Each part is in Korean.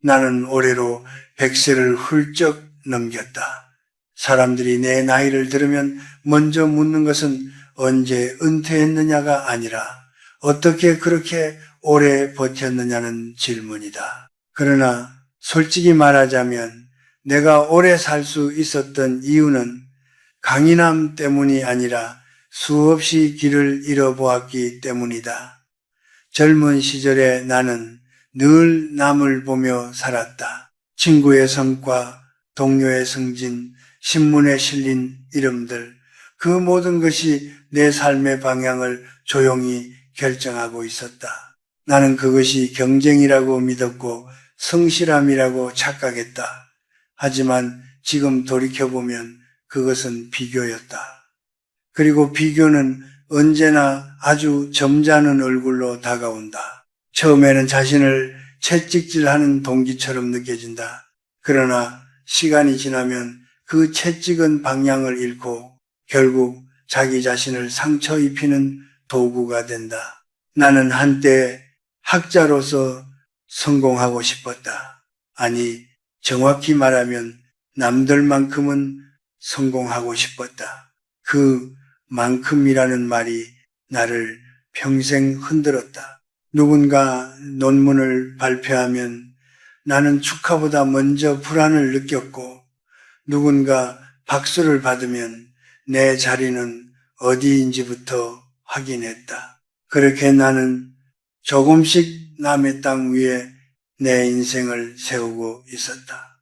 나는 올해로 100세를 훌쩍 넘겼다. 사람들이 내 나이를 들으면 먼저 묻는 것은 언제 은퇴했느냐가 아니라 어떻게 그렇게 오래 버텼느냐는 질문이다. 그러나 솔직히 말하자면 내가 오래 살 수 있었던 이유는 강인함 때문이 아니라 수없이 길을 잃어보았기 때문이다. 젊은 시절에 나는 늘 남을 보며 살았다. 친구의 성과, 동료의 승진, 신문에 실린 이름들, 그 모든 것이 내 삶의 방향을 조용히 결정하고 있었다. 나는 그것이 경쟁이라고 믿었고 성실함이라고 착각했다. 하지만 지금 돌이켜보면 그것은 비교였다. 그리고 비교는 언제나 아주 점잖은 얼굴로 다가온다. 처음에는 자신을 채찍질하는 동기처럼 느껴진다. 그러나 시간이 지나면 그 채찍은 방향을 잃고 결국 자기 자신을 상처 입히는 도구가 된다. 나는 한때 학자로서 성공하고 싶었다. 아니, 정확히 말하면 남들만큼은 성공하고 싶었다. 그 만큼이라는 말이 나를 평생 흔들었다. 누군가 논문을 발표하면 나는 축하보다 먼저 불안을 느꼈고 누군가 박수를 받으면 내 자리는 어디인지부터 확인했다. 그렇게 나는 조금씩 남의 땅 위에 내 인생을 세우고 있었다.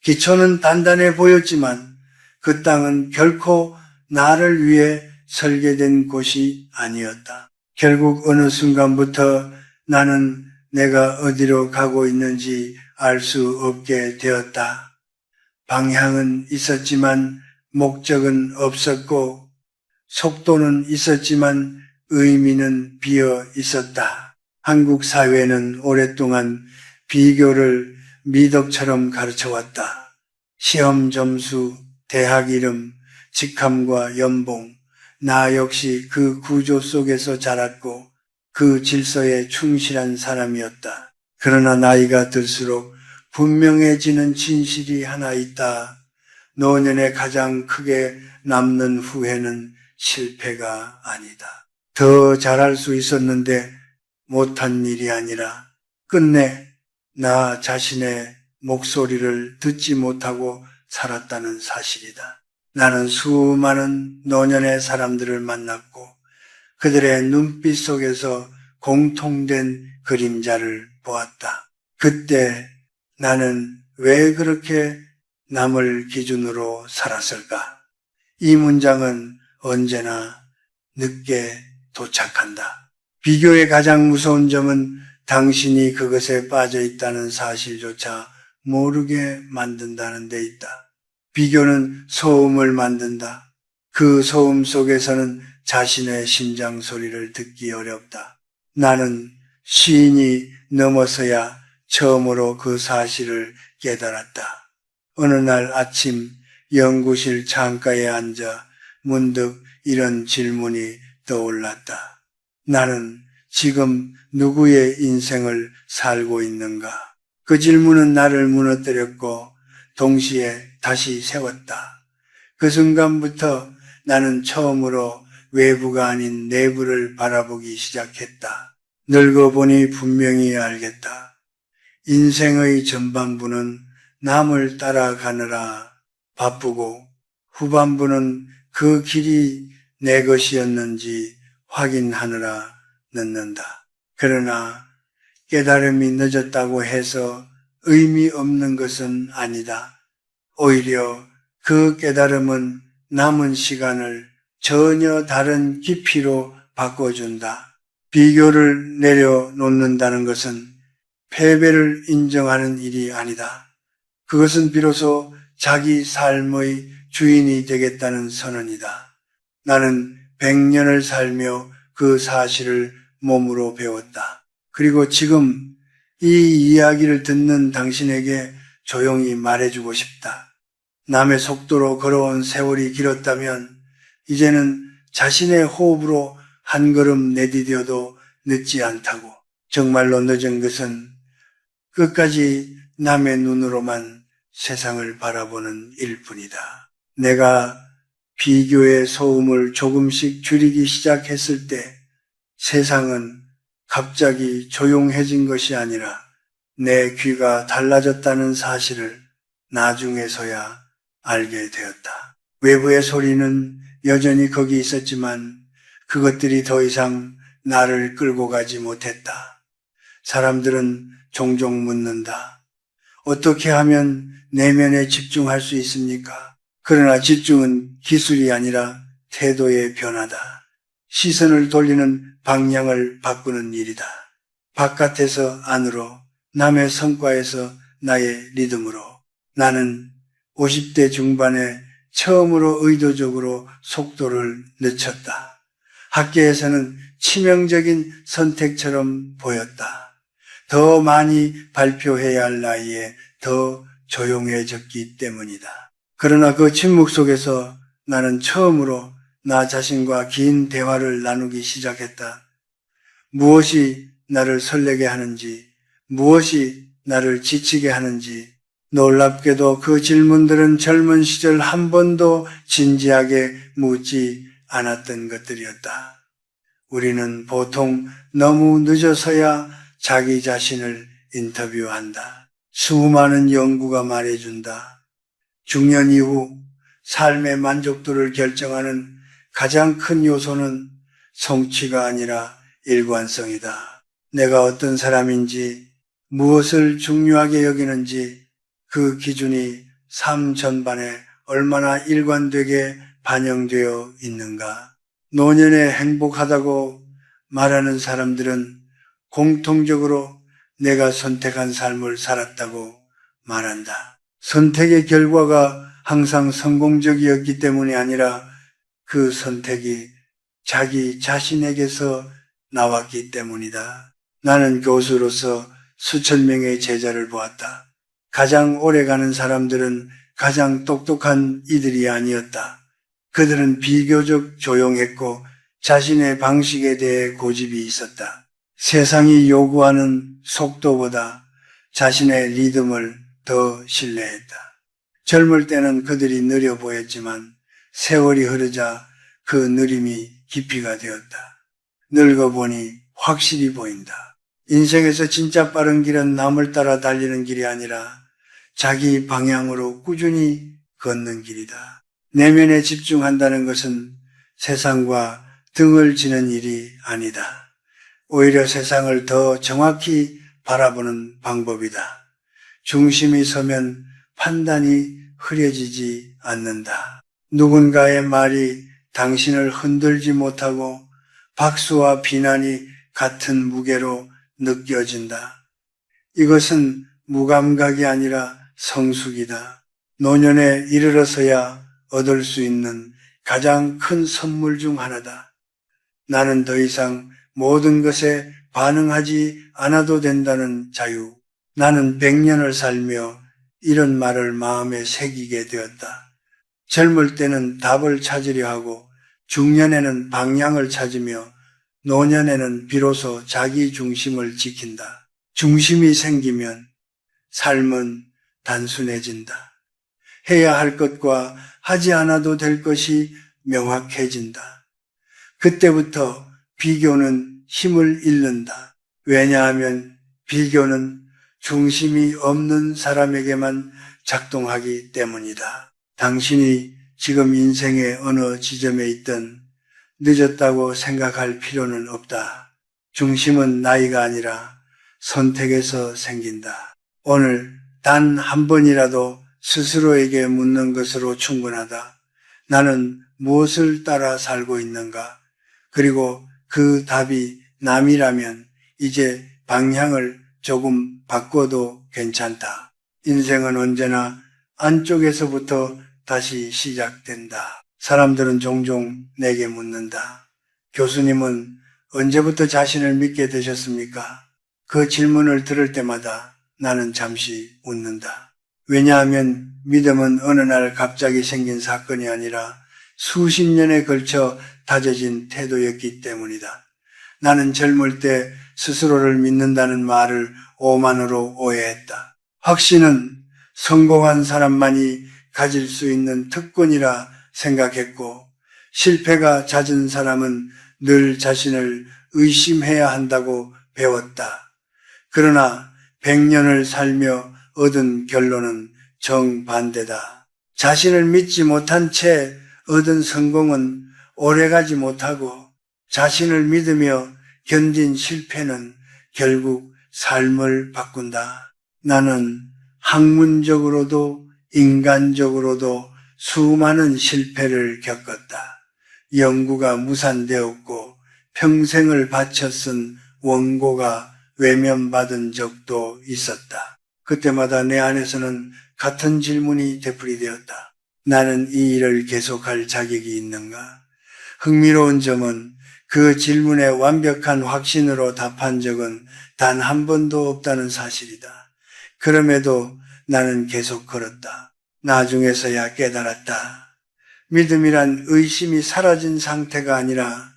기초는 단단해 보였지만 그 땅은 결코 나를 위해 설계된 곳이 아니었다. 결국 어느 순간부터 나는 내가 어디로 가고 있는지 알 수 없게 되었다. 방향은 있었지만 목적은 없었고 속도는 있었지만 의미는 비어 있었다. 한국 사회는 오랫동안 비교를 미덕처럼 가르쳐왔다. 시험 점수, 대학 이름, 직함과 연봉, 나 역시 그 구조 속에서 자랐고 그 질서에 충실한 사람이었다. 그러나 나이가 들수록 분명해지는 진실이 하나 있다. 노년에 가장 크게 남는 후회는 실패가 아니다. 더 잘할 수 있었는데 못한 일이 아니라 끝내 나 자신의 목소리를 듣지 못하고 살았다는 사실이다. 나는 수많은 노년의 사람들을 만났고 그들의 눈빛 속에서 공통된 그림자를 보았다. 그때 나는 왜 그렇게 남을 기준으로 살았을까? 이 문장은 언제나 늦게 도착한다. 비교의 가장 무서운 점은 당신이 그것에 빠져 있다는 사실조차 모르게 만든다는 데 있다. 비교는 소음을 만든다. 그 소음 속에서는 자신의 심장 소리를 듣기 어렵다. 나는 시인이 넘어서야 처음으로 그 사실을 깨달았다. 어느 날 아침 연구실 창가에 앉아 문득 이런 질문이 떠올랐다. 나는 지금 누구의 인생을 살고 있는가? 그 질문은 나를 무너뜨렸고 동시에 다시 세웠다. 그 순간부터 나는 처음으로 외부가 아닌 내부를 바라보기 시작했다. 늙어보니 분명히 알겠다. 인생의 전반부는 남을 따라가느라 바쁘고 후반부는 그 길이 내 것이었는지 확인하느라 늦는다. 그러나 깨달음이 늦었다고 해서 의미 없는 것은 아니다. 오히려 그 깨달음은 남은 시간을 전혀 다른 깊이로 바꿔준다. 비교를 내려놓는다는 것은 패배를 인정하는 일이 아니다. 그것은 비로소 자기 삶의 주인이 되겠다는 선언이다. 나는 100년을 살며 그 사실을 몸으로 배웠다. 그리고 지금 이 이야기를 듣는 당신에게 조용히 말해주고 싶다. 남의 속도로 걸어온 세월이 길었다면 이제는 자신의 호흡으로 한 걸음 내디뎌도 늦지 않다고. 정말로 늦은 것은 끝까지 남의 눈으로만 세상을 바라보는 일뿐이다. 내가 비교의 소음을 조금씩 줄이기 시작했을 때 세상은 갑자기 조용해진 것이 아니라 내 귀가 달라졌다는 사실을 나중에서야 알게 되었다. 외부의 소리는 여전히 거기 있었지만 그것들이 더 이상 나를 끌고 가지 못했다. 사람들은 종종 묻는다. 어떻게 하면 내면에 집중할 수 있습니까? 그러나 집중은 기술이 아니라 태도의 변화다. 시선을 돌리는 방향을 바꾸는 일이다. 바깥에서 안으로, 남의 성과에서 나의 리듬으로. 나는 50대 중반에 처음으로 의도적으로 속도를 늦췄다. 학교에서는 치명적인 선택처럼 보였다. 더 많이 발표해야 할 나이에 더 조용해졌기 때문이다. 그러나 그 침묵 속에서 나는 처음으로 나 자신과 긴 대화를 나누기 시작했다. 무엇이 나를 설레게 하는지, 무엇이 나를 지치게 하는지, 놀랍게도 그 질문들은 젊은 시절 한 번도 진지하게 묻지 않았던 것들이었다. 우리는 보통 너무 늦어서야 자기 자신을 인터뷰한다. 수많은 연구가 말해준다. 중년 이후 삶의 만족도를 결정하는 가장 큰 요소는 성취가 아니라 일관성이다. 내가 어떤 사람인지, 무엇을 중요하게 여기는지 그 기준이 삶 전반에 얼마나 일관되게 반영되어 있는가. 노년에 행복하다고 말하는 사람들은 공통적으로 내가 선택한 삶을 살았다고 말한다. 선택의 결과가 항상 성공적이었기 때문이 아니라 그 선택이 자기 자신에게서 나왔기 때문이다. 나는 교수로서 수천 명의 제자를 보았다. 가장 오래가는 사람들은 가장 똑똑한 이들이 아니었다. 그들은 비교적 조용했고 자신의 방식에 대해 고집이 있었다. 세상이 요구하는 속도보다 자신의 리듬을 더 신뢰했다. 젊을 때는 그들이 느려 보였지만 세월이 흐르자 그 느림이 깊이가 되었다. 늙어보니 확실히 보인다. 인생에서 진짜 빠른 길은 남을 따라 달리는 길이 아니라 자기 방향으로 꾸준히 걷는 길이다. 내면에 집중한다는 것은 세상과 등을 지는 일이 아니다. 오히려 세상을 더 정확히 바라보는 방법이다. 중심이 서면 판단이 흐려지지 않는다. 누군가의 말이 당신을 흔들지 못하고 박수와 비난이 같은 무게로 느껴진다. 이것은 무감각이 아니라 성숙이다. 노년에 이르러서야 얻을 수 있는 가장 큰 선물 중 하나다. 나는 더 이상 모든 것에 반응하지 않아도 된다는 자유. 나는 100년을 살며 이런 말을 마음에 새기게 되었다. 젊을 때는 답을 찾으려 하고 중년에는 방향을 찾으며 노년에는 비로소 자기 중심을 지킨다. 중심이 생기면 삶은 단순해진다. 해야 할 것과 하지 않아도 될 것이 명확해진다. 그때부터 비교는 힘을 잃는다. 왜냐하면 비교는 중심이 없는 사람에게만 작동하기 때문이다. 당신이 지금 인생의 어느 지점에 있든 늦었다고 생각할 필요는 없다. 중심은 나이가 아니라 선택에서 생긴다. 오늘 단 한 번이라도 스스로에게 묻는 것으로 충분하다. 나는 무엇을 따라 살고 있는가? 그리고 그 답이 남이라면 이제 방향을 조금 바꿔도 괜찮다. 인생은 언제나 안쪽에서부터 다시 시작된다. 사람들은 종종 내게 묻는다. 교수님은 언제부터 자신을 믿게 되셨습니까? 그 질문을 들을 때마다 나는 잠시 웃는다. 왜냐하면 믿음은 어느 날 갑자기 생긴 사건이 아니라 수십 년에 걸쳐 다져진 태도였기 때문이다. 나는 젊을 때 스스로를 믿는다는 말을 오만으로 오해했다. 확신은 성공한 사람만이 가질 수 있는 특권이라 생각했고, 실패가 잦은 사람은 늘 자신을 의심해야 한다고 배웠다. 그러나 100년을 살며 얻은 결론은 정반대다. 자신을 믿지 못한 채 얻은 성공은 오래가지 못하고, 자신을 믿으며 견딘 실패는 결국 삶을 바꾼다. 나는 학문적으로도 인간적으로도 수많은 실패를 겪었다. 연구가 무산되었고 평생을 바쳐 쓴 원고가 외면받은 적도 있었다. 그때마다 내 안에서는 같은 질문이 되풀이되었다. 나는 이 일을 계속할 자격이 있는가? 흥미로운 점은 그 질문에 완벽한 확신으로 답한 적은 단 한 번도 없다는 사실이다. 그럼에도 나는 계속 걸었다. 나중에서야 깨달았다. 믿음이란 의심이 사라진 상태가 아니라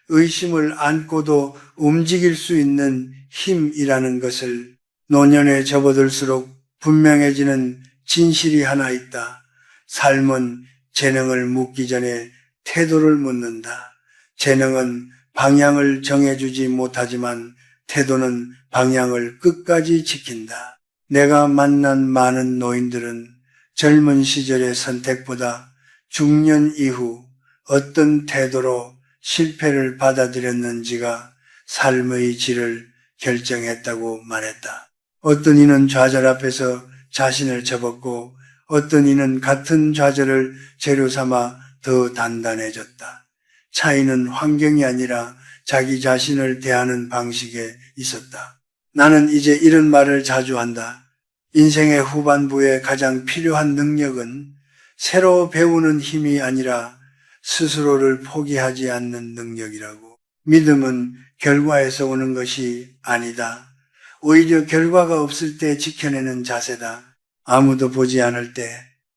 의심을 안고도 움직일 수 있는 힘이라는 것을 노년에 접어들수록 분명해지는 진실이 하나 있다. 삶은 재능을 묻기 전에 태도를 묻는다. 재능은 방향을 정해주지 못하지만 태도는 방향을 끝까지 지킨다. 내가 만난 많은 노인들은 젊은 시절의 선택보다 중년 이후 어떤 태도로 실패를 받아들였는지가 삶의 질을 결정했다고 말했다. 어떤 이는 좌절 앞에서 자신을 접었고 어떤 이는 같은 좌절을 재료 삼아 더 단단해졌다. 차이는 환경이 아니라 자기 자신을 대하는 방식에 있었다. 나는 이제 이런 말을 자주 한다. 인생의 후반부에 가장 필요한 능력은 새로 배우는 힘이 아니라 스스로를 포기하지 않는 능력이라고. 믿음은 결과에서 오는 것이 아니다. 오히려 결과가 없을 때 지켜내는 자세다. 아무도 보지 않을 때,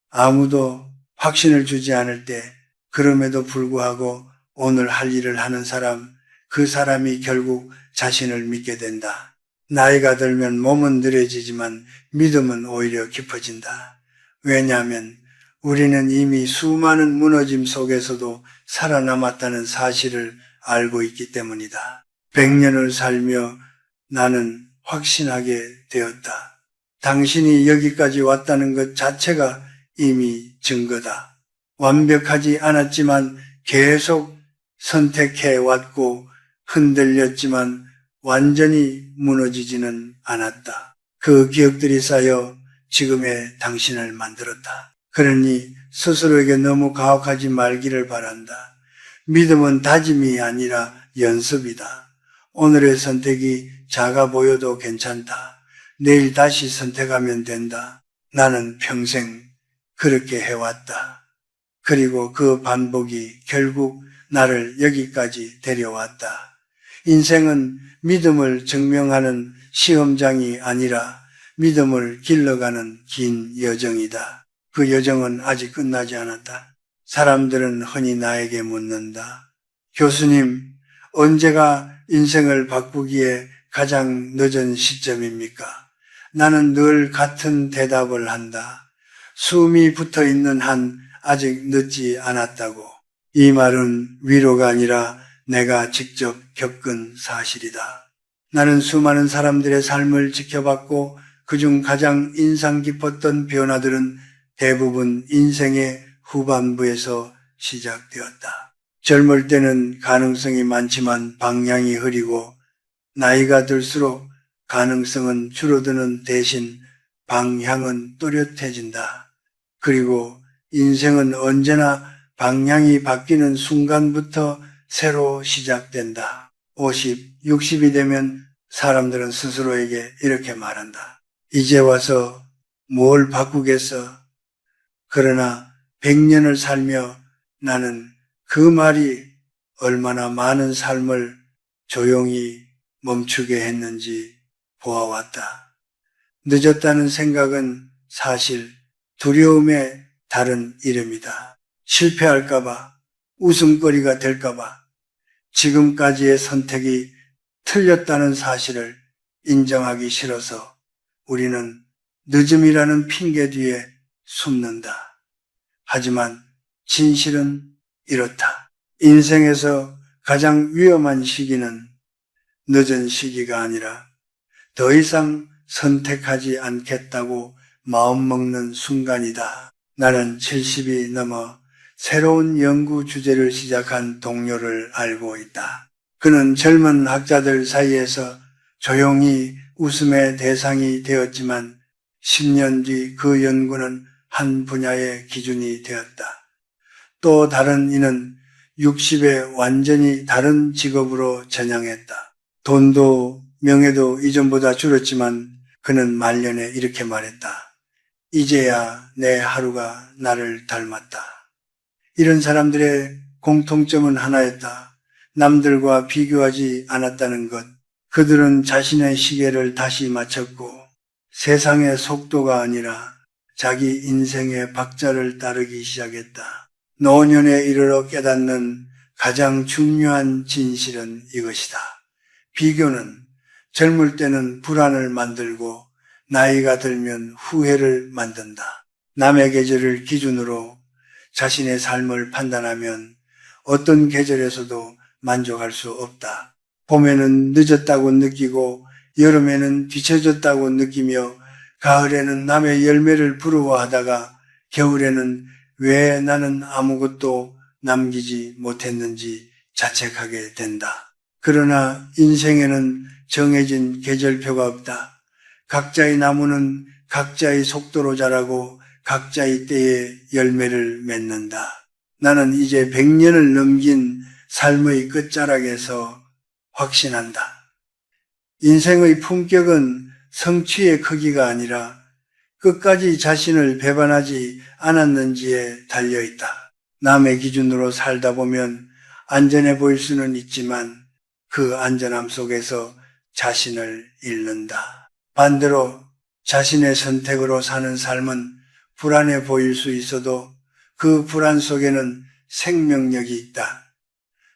아무도 확신을 주지 않을 때, 그럼에도 불구하고 오늘 할 일을 하는 사람, 그 사람이 결국 자신을 믿게 된다. 나이가 들면 몸은 느려지지만 믿음은 오히려 깊어진다. 왜냐하면 우리는 이미 수많은 무너짐 속에서도 살아남았다는 사실을 알고 있기 때문이다. 100년을 살며 나는 확신하게 되었다. 당신이 여기까지 왔다는 것 자체가 이미 증거다. 완벽하지 않았지만 계속 선택해 왔고 흔들렸지만 완전히 무너지지는 않았다. 그 기억들이 쌓여 지금의 당신을 만들었다. 그러니 스스로에게 너무 가혹하지 말기를 바란다. 믿음은 다짐이 아니라 연습이다. 오늘의 선택이 작아 보여도 괜찮다. 내일 다시 선택하면 된다. 나는 평생 그렇게 해왔다. 그리고 그 반복이 결국 나를 여기까지 데려왔다. 인생은 믿음을 증명하는 시험장이 아니라 믿음을 길러가는 긴 여정이다. 그 여정은 아직 끝나지 않았다. 사람들은 흔히 나에게 묻는다. 교수님, 언제가 인생을 바꾸기에 가장 늦은 시점입니까? 나는 늘 같은 대답을 한다. 숨이 붙어 있는 한 아직 늦지 않았다고. 이 말은 위로가 아니라 내가 직접 겪은 사실이다. 나는 수많은 사람들의 삶을 지켜봤고 그중 가장 인상 깊었던 변화들은 대부분 인생의 후반부에서 시작되었다. 젊을 때는 가능성이 많지만 방향이 흐리고 나이가 들수록 가능성은 줄어드는 대신 방향은 또렷해진다. 그리고 인생은 언제나 방향이 바뀌는 순간부터 새로 시작된다. 50, 60이 되면 사람들은 스스로에게 이렇게 말한다. 이제 와서 뭘 바꾸겠어? 그러나 100년을 살며 나는 그 말이 얼마나 많은 삶을 조용히 멈추게 했는지 보아왔다. 늦었다는 생각은 사실 두려움의 다른 이름이다. 실패할까봐, 웃음거리가 될까봐, 지금까지의 선택이 틀렸다는 사실을 인정하기 싫어서 우리는 늦음이라는 핑계 뒤에 숨는다. 하지만 진실은 이렇다. 인생에서 가장 위험한 시기는 늦은 시기가 아니라 더 이상 선택하지 않겠다고 마음먹는 순간이다. 나는 70이 넘어 새로운 연구 주제를 시작한 동료를 알고 있다. 그는 젊은 학자들 사이에서 조용히 웃음의 대상이 되었지만 10년 뒤 그 연구는 한 분야의 기준이 되었다. 또 다른 이는 60에 완전히 다른 직업으로 전향했다. 돈도 명예도 이전보다 줄었지만 그는 말년에 이렇게 말했다. 이제야 내 하루가 나를 닮았다. 이런 사람들의 공통점은 하나였다. 남들과 비교하지 않았다는 것. 그들은 자신의 시계를 다시 맞췄고 세상의 속도가 아니라 자기 인생의 박자를 따르기 시작했다. 노년에 이르러 깨닫는 가장 중요한 진실은 이것이다. 비교는 젊을 때는 불안을 만들고 나이가 들면 후회를 만든다. 남의 계절을 기준으로 자신의 삶을 판단하면 어떤 계절에서도 만족할 수 없다. 봄에는 늦었다고 느끼고 여름에는 뒤처졌다고 느끼며 가을에는 남의 열매를 부러워하다가 겨울에는 왜 나는 아무것도 남기지 못했는지 자책하게 된다. 그러나 인생에는 정해진 계절표가 없다. 각자의 나무는 각자의 속도로 자라고 각자의 때에 열매를 맺는다. 나는 이제 100년을 넘긴 삶의 끝자락에서 확신한다. 인생의 품격은 성취의 크기가 아니라 끝까지 자신을 배반하지 않았는지에 달려있다. 남의 기준으로 살다 보면 안전해 보일 수는 있지만 그 안전함 속에서 자신을 잃는다. 반대로 자신의 선택으로 사는 삶은 불안해 보일 수 있어도 그 불안 속에는 생명력이 있다.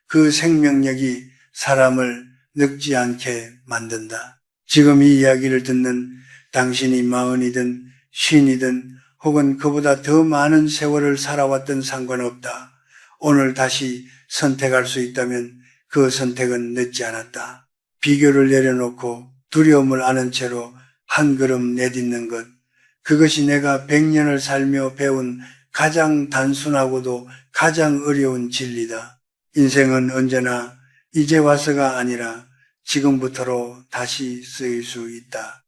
그 생명력이 사람을 늙지 않게 만든다. 지금 이 이야기를 듣는 당신이 40이든 50이든 혹은 그보다 더 많은 세월을 살아왔던 상관없다. 오늘 다시 선택할 수 있다면 그 선택은 늦지 않았다. 비교를 내려놓고 두려움을 아는 채로 한 걸음 내딛는 것. 그것이 내가 100년을 살며 배운 가장 단순하고도 가장 어려운 진리다. 인생은 언제나 이제 와서가 아니라 지금부터로 다시 쓰일 수 있다.